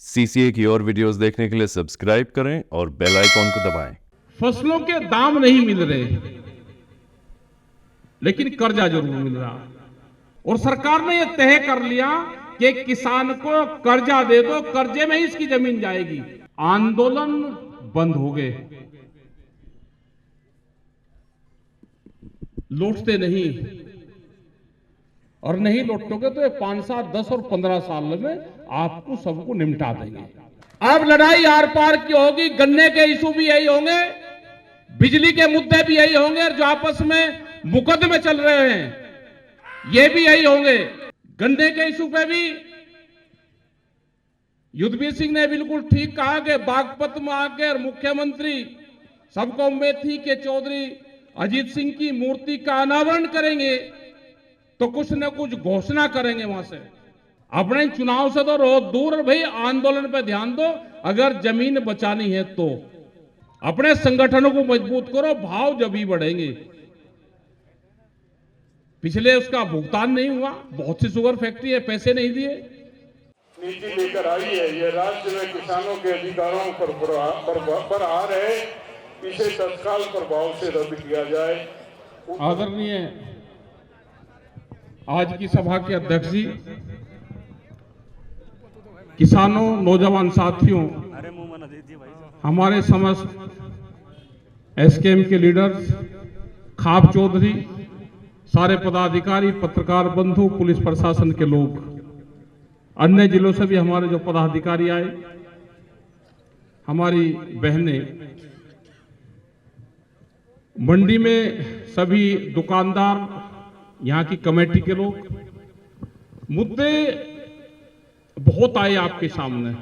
CCA की और videos देखने के लिए सब्सक्राइब करें और बेल आइकॉन को दबाएं। फसलों के दाम नहीं मिल रहे, लेकिन कर्जा जरूर मिल रहा। और सरकार ने यह तय कर लिया कि किसान को कर्जा दे दो, कर्जे में ही इसकी जमीन जाएगी। आंदोलन बंद हो गए, लौटते नहीं, और नहीं लौटोगे तो ये 5 साल 10 और 15 साल में आपको सबको निपटा देंगे। अब लड़ाई आर पार की होगी। गन्ने के इशू भी यही होंगे, बिजली के मुद्दे भी यही होंगे, और जो आपस में मुकदमे चल रहे हैं ये भी यही होंगे। गन्ने के इशू पे भी युद्धवीर सिंह ने बिल्कुल ठीक कहा कि बागपत में आकर मुख्यमंत्री, सबको उम्मीद थी कि चौधरी अजीत सिंह की मूर्ति का अनावरण करेंगे तो कुछ न कुछ घोषणा करेंगे वहां से। अपने चुनाव से तो रहो दूर, भाई आंदोलन पे ध्यान दो। अगर जमीन बचानी है तो अपने संगठनों को मजबूत करो, भाव जब ही बढ़ेंगे। पिछले उसका भुगतान नहीं हुआ, बहुत सी शुगर फैक्ट्री है, पैसे नहीं दिए। नीति लेकर आई है, ये राज्य में किसानों के अधिकारों पर आ रहे, इसे तत्काल प्रभाव से रद्द किया जाए। आदरणीय आज की सभा के अध्यक्ष जी, किसानों, नौजवान साथियों, हमारे समस्त एसकेएम के लीडर्स, खाप चौधरी, सारे पदाधिकारी, पत्रकार बंधु, पुलिस प्रशासन के लोग, अन्य जिलों से भी हमारे जो पदाधिकारी आए, हमारी बहनें, मंडी में सभी दुकानदार, यहां की कमेटी के लोग, मुद्दे बहुत आए आपके सामने।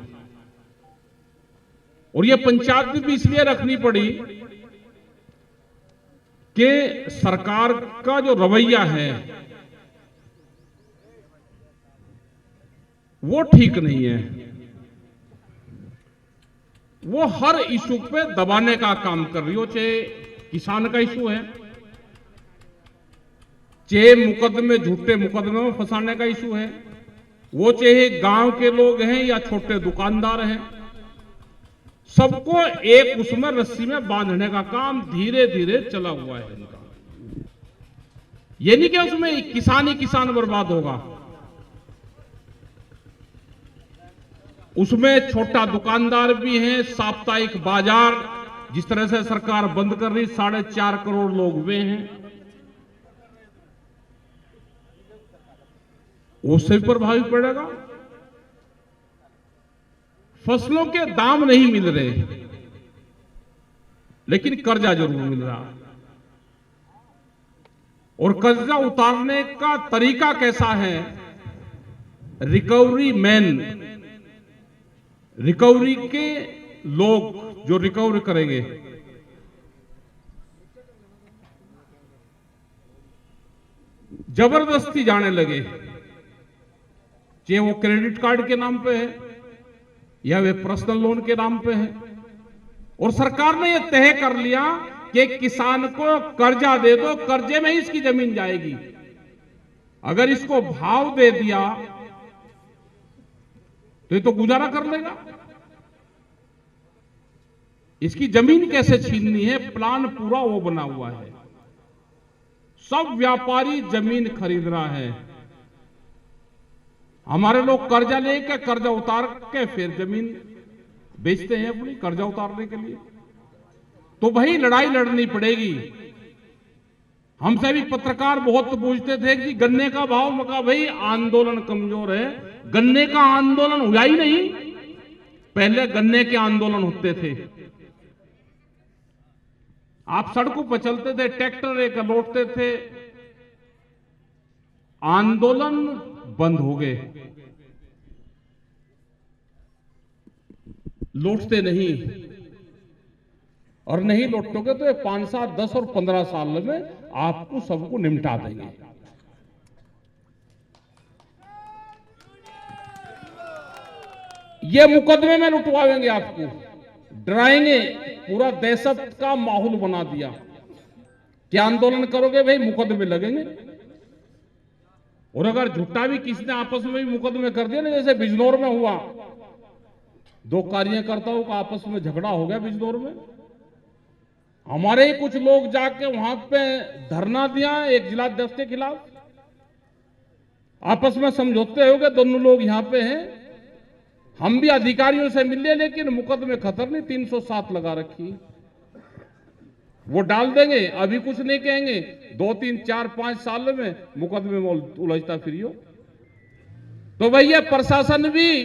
और ये पंचायत भी इसलिए रखनी पड़ी कि सरकार का जो रवैया है वो ठीक नहीं है। वो हर इशू पे दबाने का काम कर रही हो, चाहे किसान का इशू है, चाहे मुकदमे, झूठे मुकदमे में फंसाने का इशू है, वो चाहे गांव के लोग हैं या छोटे दुकानदार हैं, सबको एक उसमें रस्सी में बांधने का काम धीरे धीरे चला हुआ है इनका। ये नहीं कि उसमें किसान ही किसान बर्बाद होगा, उसमें छोटा दुकानदार भी है, साप्ताहिक बाजार जिस तरह से सरकार बंद कर रही, 4.5 करोड़ लोग वे हैं, उससे भी प्रभावित पड़ेगा। फसलों के दाम नहीं मिल रहे, लेकिन कर्जा जरूर मिल रहा। और कर्जा उतारने का तरीका कैसा है? रिकवरी मैन, रिकवरी के लोग जो रिकवर करेंगे, जबरदस्ती जाने लगे, चाहे वो क्रेडिट कार्ड के नाम पे है या वे पर्सनल लोन के नाम पे है। और सरकार ने यह तय कर लिया कि किसान को कर्जा दे दो, कर्जे में ही इसकी जमीन जाएगी। अगर इसको भाव दे दिया तो ये तो गुजारा कर लेगा। इसकी जमीन कैसे छीननी है, प्लान पूरा वो बना हुआ है। सब व्यापारी जमीन खरीद रहा है, हमारे लोग कर्जा लेके, कर्जा उतार के फिर जमीन बेचते हैं अपनी कर्जा उतारने के लिए। तो वही लड़ाई लड़नी पड़ेगी। हमसे भी पत्रकार बहुत पूछते थे कि गन्ने का भाव, मका भाई आंदोलन कमजोर है, गन्ने का आंदोलन हुआ ही नहीं। पहले गन्ने के आंदोलन होते थे, आप सड़कों पर चलते थे, ट्रैक्टर एक लौटते थे, आंदोलन बंद हो गए, लौटते नहीं, और नहीं लौटोगे तो ये 5 साल 10 और 15 साल में आपको सबको निपटा देंगे। ये मुकदमे में लुटवाएंगे, आपको डराएंगे, पूरा दहशत का माहौल बना दिया कि आंदोलन करोगे भाई मुकदमे लगेंगे। और अगर झूठा भी किसी ने आपस में भी मुकदमे कर दिया ना, जैसे बिजनौर में हुआ, दो कार्यकर्ताओं का आपस में झगड़ा हो गया बिजनौर में। हमारे ही कुछ लोग जाके वहां पे धरना दिया एक जिलाध्यक्ष के खिलाफ। आपस में समझौते हो गए, दोनों लोग यहां पे हैं। हम भी अधिकारियों से मिले, लेकिन मुकदमे खतर नहीं, 307 लगा रखी। वो डाल देंगे, अभी कुछ नहीं कहेंगे, 2, 3, 4, 5 साल में मुकदमे में उलझता फिरियो। तो भैया प्रशासन भी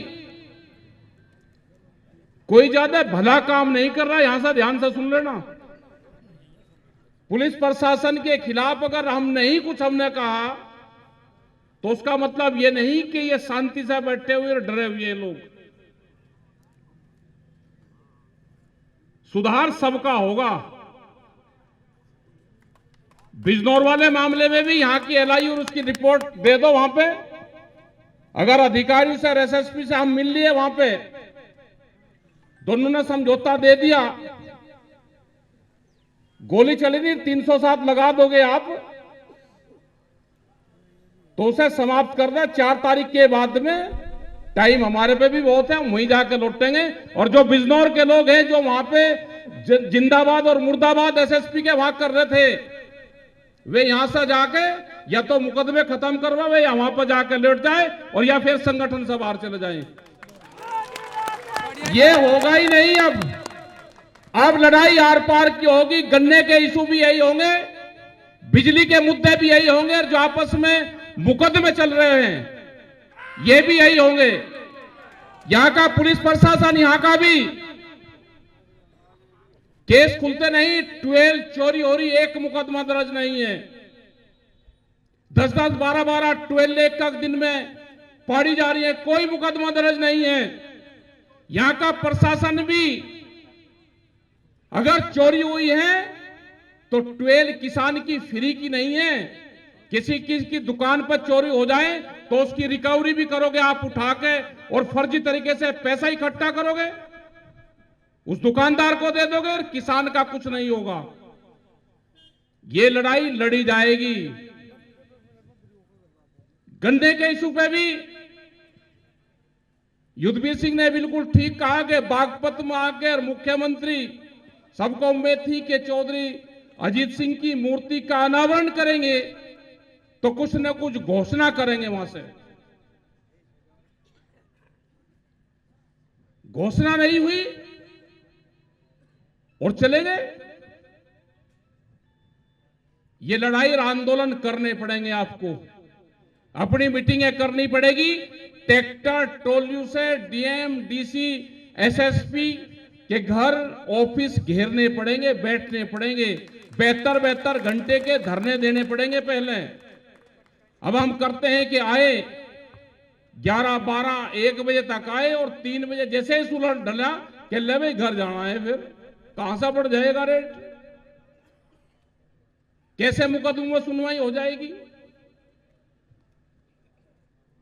कोई ज्यादा भला काम नहीं कर रहा है। यहां से ध्यान से सुन लेना, पुलिस प्रशासन के खिलाफ अगर हम नहीं कुछ हमने कहा तो उसका मतलब ये नहीं कि ये शांति से बैठे हुए और डरे हुए लोग। सुधार सबका होगा। बिजनौर वाले मामले में भी यहां की एलआई और उसकी रिपोर्ट दे दो। वहां पे अगर अधिकारी से एसएसपी से हम मिल लिए, वहां पे दोनों ने समझौता दे दिया, गोली चली नहीं, 307 लगा दोगे आप तो उसे समाप्त कर दे। 4 तारीख के बाद में टाइम हमारे पे भी बहुत है, हम वहीं जाकर लौटेंगे। और जो बिजनौर के लोग हैं जो वहां पे जिंदाबाद और मुर्दाबाद एसएसपी के वहां कर रहे थे, वे यहां से जाके या तो मुकदमे खत्म करवावे या वहां पर जाकर लेट जाए और या फिर संगठन से बाहर चले जाएं। ये होगा ही नहीं। अब लड़ाई आर पार की होगी। गन्ने के इशू भी यही होंगे, बिजली के मुद्दे भी यही होंगे, और जो आपस में मुकदमे चल रहे हैं ये भी यही होंगे। यहां का पुलिस प्रशासन, यहां का भी केस खुलते नहीं। 12 चोरी हो रही, एक मुकदमा दर्ज नहीं है। 10-10, 12-12, 12 एक दिन में पड़ी जा रही है, कोई मुकदमा दर्ज नहीं है। यहां का प्रशासन भी अगर चोरी हुई है तो 12 किसान की फ्री की नहीं है। किसी की दुकान पर चोरी हो जाए तो उसकी रिकवरी भी करोगे आप उठा के, और फर्जी तरीके से पैसा इकट्ठा करोगे, उस दुकानदार को दे दोगे और किसान का कुछ नहीं होगा। ये लड़ाई लड़ी जाएगी। गन्ने के इशू पे भी युद्धवीर सिंह ने बिल्कुल ठीक कहा कि बागपत में आकर मुख्यमंत्री, सबको उम्मीद थी कि चौधरी अजीत सिंह की मूर्ति का अनावरण करेंगे तो कुछ न कुछ घोषणा करेंगे। वहां से घोषणा नहीं हुई और चले गए। ये लड़ाई और आंदोलन करने पड़ेंगे आपको, अपनी मीटिंगें करनी पड़ेगी। ट्रैक्टर ट्रॉली से डीएम, डीसी, एसएसपी के घर, ऑफिस घेरने पड़ेंगे, बैठने पड़ेंगे, 72 घंटे के धरने देने पड़ेंगे पहले। अब हम करते हैं कि आए 11, 12, 1 बजे तक आए और 3 बजे जैसे ही सुलह ढला कि ले भाई घर जाना है, फिर कहां से बढ़ जाएगा रेट, कैसे मुकदमे में सुनवाई हो जाएगी।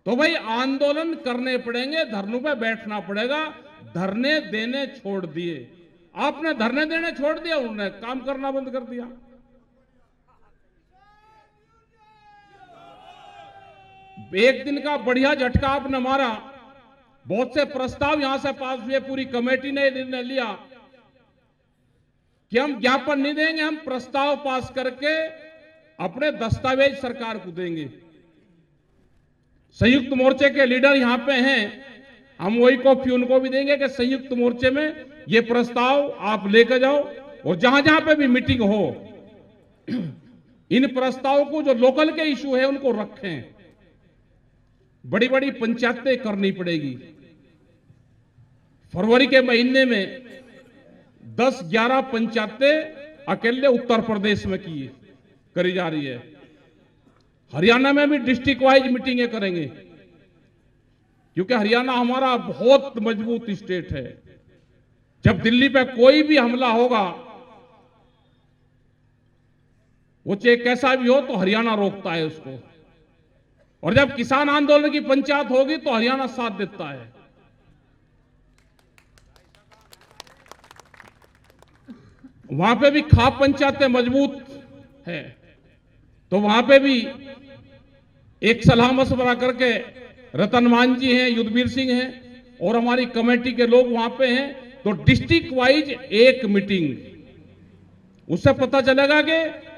तो भाई आंदोलन करने पड़ेंगे, धरनों पे बैठना पड़ेगा। धरने देने छोड़ दिए आपने, धरने देने छोड़ दिया, उन्होंने काम करना बंद कर दिया। एक दिन का बढ़िया झटका आपने मारा। बहुत से प्रस्ताव यहां से पास हुए, पूरी कमेटी ने निर्णय लिया कि हम ज्ञापन नहीं देंगे, हम प्रस्ताव पास करके अपने दस्तावेज सरकार को देंगे। संयुक्त मोर्चे के लीडर यहां पे हैं, हम वही कॉपी उनको भी देंगे कि संयुक्त मोर्चे में ये प्रस्ताव आप लेकर जाओ, और जहां जहां पे भी मीटिंग हो इन प्रस्तावों को, जो लोकल के इशू है उनको रखें। बड़ी बड़ी पंचायतें करनी पड़ेगी। फरवरी के महीने में 10-11 पंचायतें अकेले उत्तर प्रदेश में करी जा रही है। हरियाणा में भी डिस्ट्रिक्ट वाइज मीटिंगें करेंगे, क्योंकि हरियाणा हमारा बहुत मजबूत स्टेट है। जब दिल्ली पे कोई भी हमला होगा, वो चाहे कैसा भी हो, तो हरियाणा रोकता है उसको। और जब किसान आंदोलन की पंचायत होगी तो हरियाणा साथ देता है। वहां पे भी खाप पंचायतें मजबूत है, तो वहां पे भी एक सलाह मशवरा करके रतन मान जी हैं, युद्धवीर सिंह हैं, और हमारी कमेटी के लोग वहां पे हैं, तो डिस्ट्रिक्ट वाइज एक मीटिंग, उससे पता चलेगा कि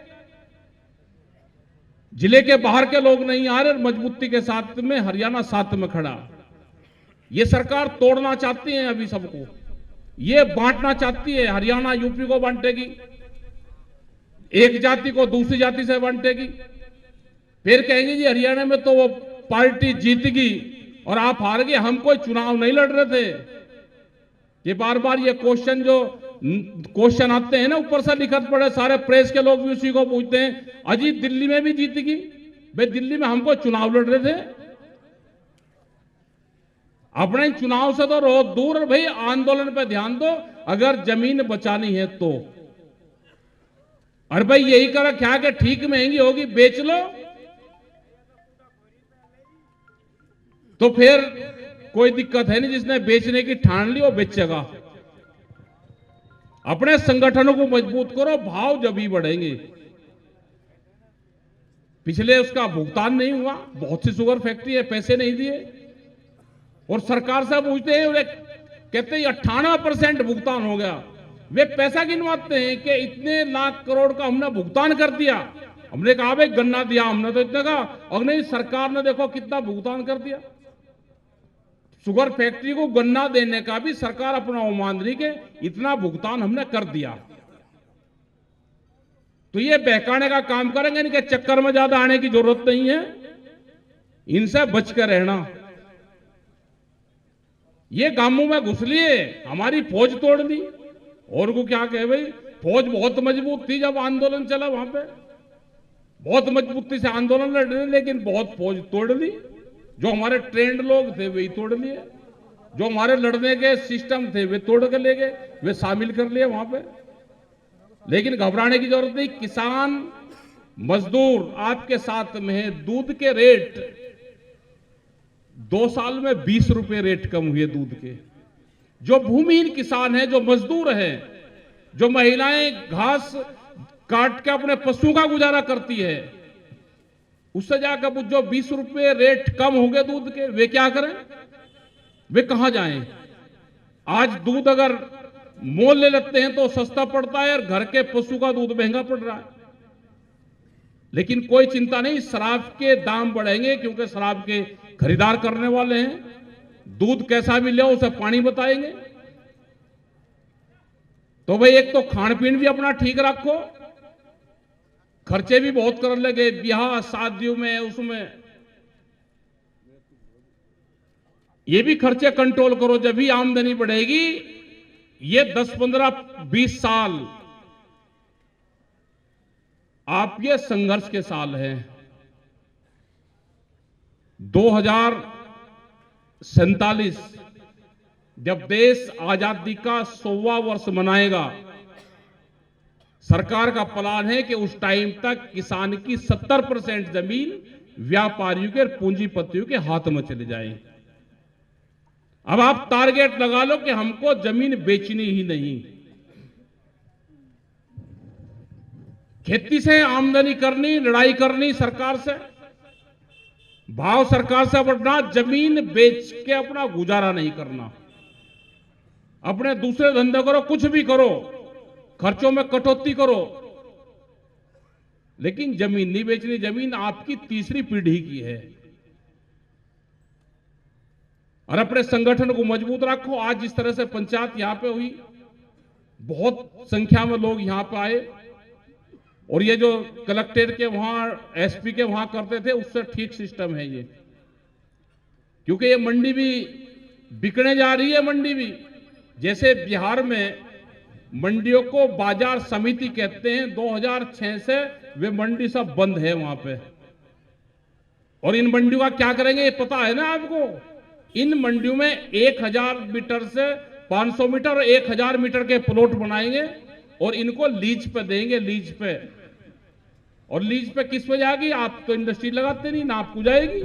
जिले के बाहर के लोग नहीं आ रहे, मजबूती के साथ में हरियाणा साथ में खड़ा। ये सरकार तोड़ना चाहती है अभी सबको, ये बांटना चाहती है, हरियाणा यूपी को बांटेगी, एक जाति को दूसरी जाति से बांटेगी, फिर कहेंगे जी हरियाणा में तो वो पार्टी जीतेगी और आप हार गए, हम कोई चुनाव नहीं लड़ रहे थे। ये बार बार ये क्वेश्चन आते हैं ना, ऊपर से लिखत पड़े, सारे प्रेस के लोग भी उसी को पूछते हैं, अजीत दिल्ली में भी जीतेगी, भाई दिल्ली में हमको चुनाव लड़ रहे थे, अपने चुनाव से तो रहो दूर, भाई आंदोलन पे ध्यान दो अगर जमीन बचानी है तो। और भाई यही कर क्या कि ठीक महंगी होगी बेच लो, तो फिर कोई दिक्कत है नहीं, जिसने बेचने की ठान ली वो बेचेगा। अपने संगठनों को मजबूत करो, भाव जब ही बढ़ेंगे। पिछले उसका भुगतान नहीं हुआ, बहुत सी शुगर फैक्ट्री है, पैसे नहीं दिए, और सरकार से पूछते हैं, कहते हैं 98% भुगतान हो गया। वे पैसा गिनवाते हैं कि इतने लाख करोड़ का हमने भुगतान कर दिया। हमने कहा भाई गन्ना दिया हमने तो इतने का, और नहीं सरकार ने देखो कितना भुगतान कर दिया। शुगर फैक्ट्री को गन्ना देने का भी सरकार अपना वो मान रही कि इतना भुगतान हमने कर दिया। तो ये बहकाने का काम करेंगे, इनके चक्कर में ज्यादा आने की जरूरत नहीं है, इनसे बच कर रहना। ये गांवों में घुस लिए, हमारी फौज तोड़ दी, और को क्या कहे भाई, फौज बहुत मजबूत थी जब आंदोलन चला, वहां पे बहुत मजबूती से आंदोलन लड़ रहे, लेकिन बहुत फौज तोड़ दी। जो हमारे ट्रेंड लोग थे वही तोड़ लिए, जो हमारे लड़ने के सिस्टम थे वे तोड़ कर ले गए, वे शामिल कर लिए वहां पे। लेकिन घबराने की जरूरत नहीं, किसान मजदूर आपके साथ में है। दूध के रेट 2 साल में 20 रुपए रेट कम हुए दूध के। जो भूमिहीन किसान है, जो मजदूर है, जो महिलाएं घास काट के अपने पशुओं का गुजारा करती है, उससे जाकर जो 20 रुपए रेट कम हो गए दूध के, वे क्या करें, वे कहां जाएं? आज दूध अगर मोल ले लेते हैं तो सस्ता पड़ता है, और घर के पशु का दूध महंगा पड़ रहा है। लेकिन कोई चिंता नहीं, शराब के दाम बढ़ेंगे, क्योंकि शराब के खरीदार करने वाले हैं। दूध कैसा भी ले उसे पानी बताएंगे। तो भाई एक तो खान पीन भी अपना ठीक रखो, खर्चे भी बहुत कर लगे ब्याह शादियों में, उसमें ये भी खर्चे कंट्रोल करो, जब भी आमदनी बढ़ेगी। ये 10, 15, 20 साल आप ये संघर्ष के साल हैं। 2047 जब देश आजादी का 100वां वर्ष मनाएगा, सरकार का प्लान है कि उस टाइम तक किसान की 70% जमीन व्यापारियों के और पूंजीपतियों के हाथ में चले जाए। अब आप टारगेट लगा लो कि हमको जमीन बेचनी ही नहीं, खेती से आमदनी करनी, लड़ाई करनी सरकार से, भाव सरकार से बढ़ना, जमीन बेच के अपना गुजारा नहीं करना। अपने दूसरे धंधे करो, कुछ भी करो, खर्चों में कटौती करो, लेकिन जमीन नहीं बेचनी। जमीन आपकी तीसरी पीढ़ी की है। और अपने संगठन को मजबूत रखो। आज जिस तरह से पंचायत यहां पे हुई, बहुत संख्या में लोग यहां पे आए, और ये जो कलेक्टर के वहां, एसपी के वहां करते थे, उससे ठीक सिस्टम है ये। क्योंकि ये मंडी भी बिकने जा रही है। मंडी भी, जैसे बिहार में मंडियों को बाजार समिति कहते हैं, 2006 से वे मंडी सब बंद है वहां पे। और इन मंडियों का क्या करेंगे ये पता है ना आपको। इन मंडियों में 1000 मीटर से 500 मीटर और 1000 मीटर के प्लॉट बनाएंगे, और इनको लीज पे देंगे, लीज पे। और लीज पे किस पे जाएगी? आप तो इंडस्ट्री लगाते नहीं ना, आपको जाएगी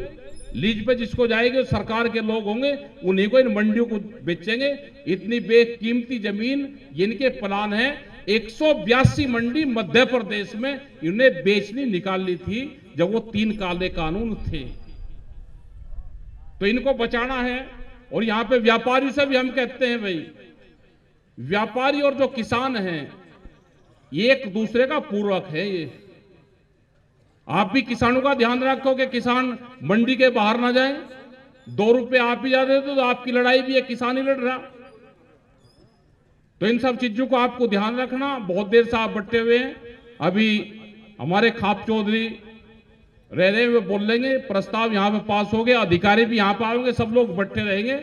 लीज पे। जिसको जाएगी सरकार के लोग होंगे, उन्हीं को इन मंडियों को बेचेंगे। इतनी बेकीमती जमीन इनके प्लान है। 182 मंडी मध्य प्रदेश में इन्हें बेचनी निकाल ली थी जब वो 3 काले कानून थे। तो इनको बचाना है। और यहां पे व्यापारी से भी हम कहते हैं भाई, व्यापारी और जो किसान हैं ये एक दूसरे का पूरक है। ये आप भी किसानों का ध्यान रखो कि किसान मंडी के बाहर ना जाए। 2 रुपए आप ही ज्यादा देते तो आपकी लड़ाई भी है, किसान ही लड़ रहा। तो इन सब चीजों को आपको ध्यान रखना। बहुत देर से आप बट्टे हुए हैं। अभी हमारे खाप चौधरी रह रहे हुए बोल लेंगे, प्रस्ताव यहां पे पास हो गया, अधिकारी भी यहां पे आएंगे, सब लोग बट्टे रहेंगे।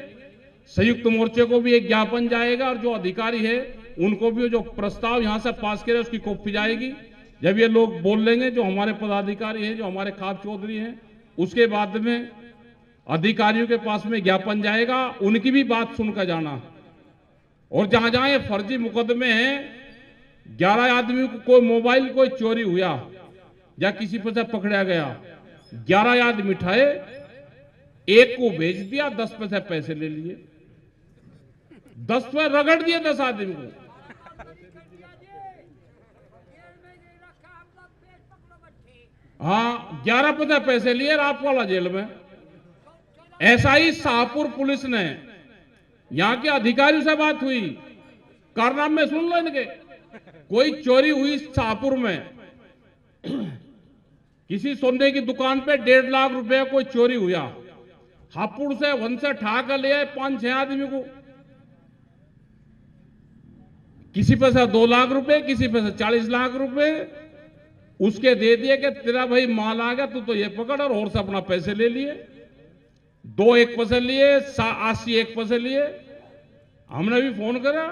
संयुक्त मोर्चे को भी एक ज्ञापन जाएगा और जो अधिकारी है उनको भी जो प्रस्ताव यहां से पास करे उसकी कॉपी जाएगी। जब ये लोग बोल लेंगे, जो हमारे पदाधिकारी हैं, जो हमारे खाप चौधरी हैं, उसके बाद में अधिकारियों के पास में ज्ञापन जाएगा, उनकी भी बात सुनकर जाना। और जहां जहां ये फर्जी मुकदमे हैं, 11 आदमी को कोई मोबाइल कोई चोरी हुआ या किसी पर से पकड़ा गया, 11 आदमी मिठाए, एक को भेज दिया, 10 पैसे पैसे ले लिए, 10 पे रगड़ दिए 10 आदमी को। हाँ, 11 पैसे पैसे लिए रात वाला जेल में। ऐसा ही शाहपुर पुलिस ने, यहां के अधिकारियों से बात हुई, कारनामे सुन लो इनके। कोई चोरी हुई शाहपुर में, किसी सोने की दुकान पे 1.5 लाख रुपए कोई चोरी हुआ, हापुड़ से वन से ठा कर ले आए 5-6 आदमी को। किसी पे से 2 लाख रुपए, किसी पे से 40 लाख रुपए उसके दे दिए कि तेरा भाई माल आ गया, तू तो ये पकड़, और से अपना पैसे ले लिए। 2 एक पैसे लिए, 80 एक पैसे लिए। हमने भी फोन करा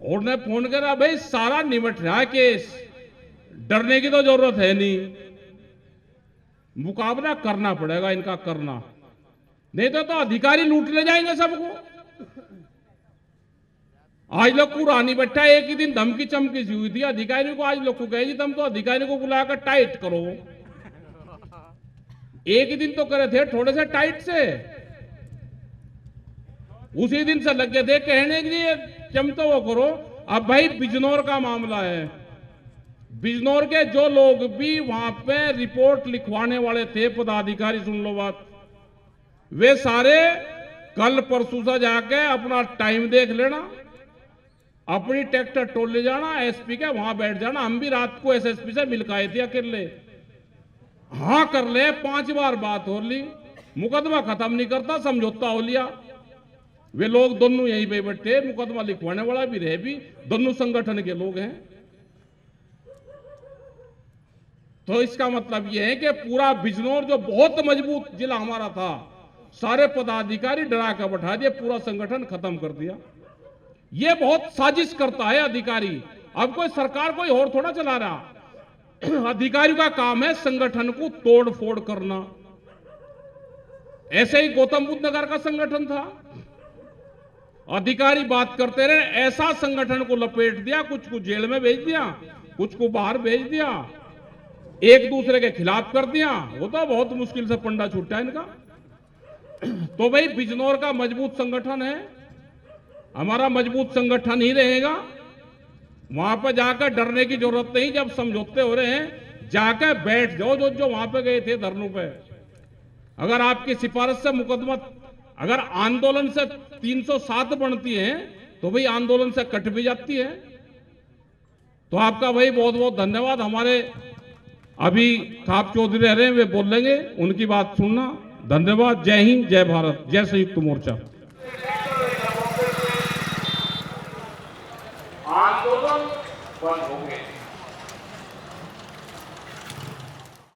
और ने फोन करा, भाई सारा निमट रहा केस, डरने की तो जरूरत है नहीं, मुकाबला करना पड़ेगा इनका, करना नहीं तो अधिकारी लूट ले जाएंगे सबको। आज लोग को रानी बैठा, एक ही दिन धमकी चमकी सी हुई थी अधिकारी को। आज लोग को कहे जी तुम तो अधिकारी को बुलाकर टाइट करो। एक ही दिन तो करे थे थोड़े से टाइट से, उसी दिन से लगे थे कहने के लिए चमतो वो करो। अब भाई बिजनौर का मामला है, बिजनौर के जो लोग भी वहां पे रिपोर्ट लिखवाने वाले थे पदाधिकारी, सुन लो बात, वे सारे कल परसों से जाके अपना टाइम देख लेना, अपनी ट्रैक्टर टोल ले जाना, एसपी के वहां बैठ जाना। हम भी रात को एसएसपी से मिल गए थे अकेले, हाँ कर ले, 5 बार बात हो ली, मुकदमा खत्म नहीं करता, समझौता हो लिया। वे लोग दोनों यहीं पे बैठे, मुकदमा लिखवाने वाला भी रहे, भी दोनों संगठन के लोग हैं। तो इसका मतलब यह है कि पूरा बिजनौर जो बहुत मजबूत जिला हमारा था, सारे पदाधिकारी डरा कर बैठा दिए, पूरा संगठन खत्म कर दिया। ये बहुत साजिश करता है अधिकारी। अब कोई सरकार कोई और थोड़ा चला रहा, अधिकारियों का काम है संगठन को तोड़ फोड़ करना। ऐसे ही गौतम बुद्ध नगर का संगठन था, अधिकारी बात करते रहे, ऐसा संगठन को लपेट दिया, कुछ को जेल में भेज दिया, कुछ को बाहर भेज दिया, एक दूसरे के खिलाफ कर दिया। वो तो बहुत मुश्किल से पंडा छूटा इनका। तो भाई बिजनौर का मजबूत संगठन है, हमारा मजबूत संगठन ही रहेगा। वहां पर जाकर डरने की जरूरत नहीं। जब समझौते हो रहे हैं जाकर बैठ जाओ, जो वहां पे गए थे धरनों पे। अगर आपकी सिफारिश से मुकदमा, अगर आंदोलन से 307 बनती है तो भाई आंदोलन से कट भी जाती है। तो आपका भाई बहुत बहुत धन्यवाद। हमारे अभी खाप चौधरी रह रहे हैं, वे बोल लेंगे, उनकी बात सुनना। धन्यवाद। जय हिंद, जय भारत, जय संयुक्त मोर्चा। आंदोलन बंद हो गए।